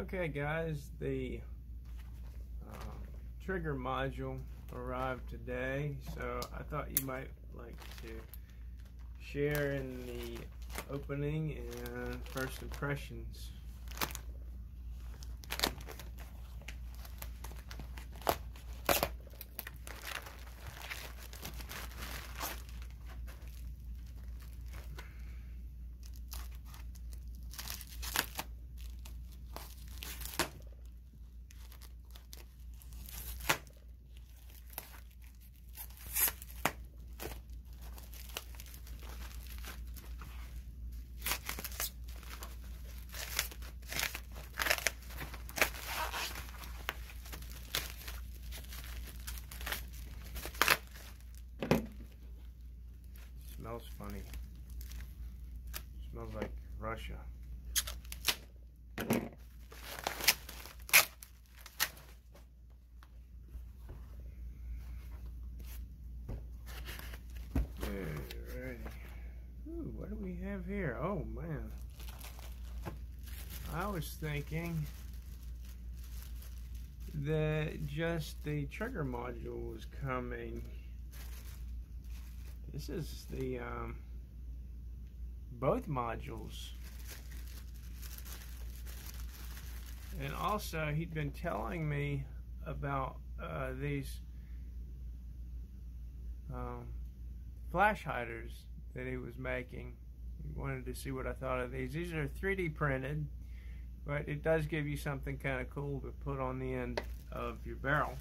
Okay guys, the trigger module arrived today, so I thought you might like to share in the opening and first impressions. Smells funny. Smells like Russia. Alrighty. Ooh, what do we have here? Oh man. I was thinking that just the trigger module was coming. This is the both modules, and also he'd been telling me about these flash hiders that he was making. He wanted to see what I thought of these. These are 3D printed, but it does give you something kind of cool to put on the end of your barrel.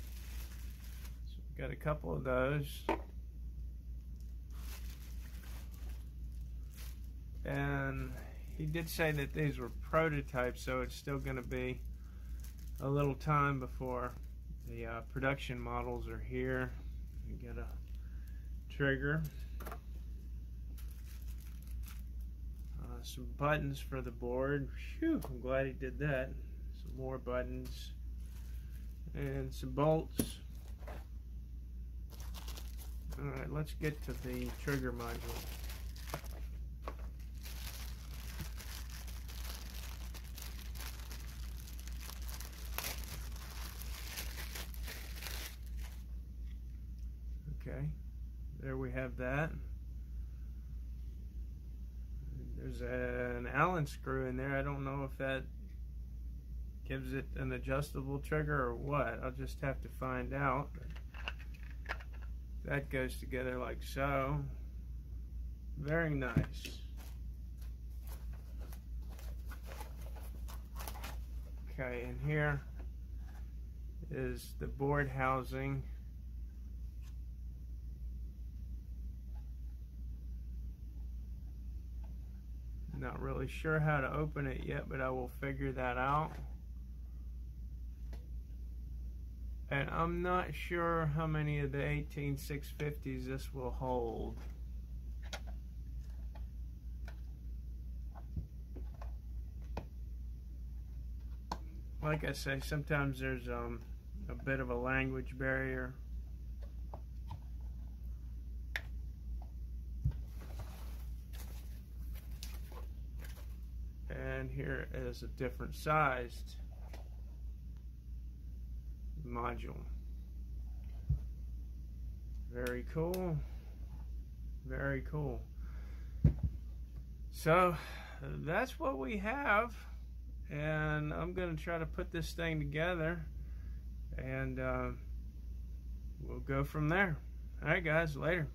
So we've got a couple of those. And he did say that these were prototypes, so it's still going to be a little time before the production models are here. You get a trigger, some buttons for the board. Phew, I'm glad he did that. Some more buttons and some bolts. Alright, let's get to the trigger module. Okay, there we have that. There's an Allen screw in there. I don't know if that gives it an adjustable trigger or what. I'll just have to find out. That goes together like so. Very nice. Okay, and here is the board housing. Not really sure how to open it yet, but I will figure that out. And I'm not sure how many of the 18650s this will hold. Like I say, sometimes there's a bit of a language barrier. And here is a different sized module. Very cool. Very cool. So that's what we have, and I'm going to try to put this thing together, and we'll go from there. Alright guys, later.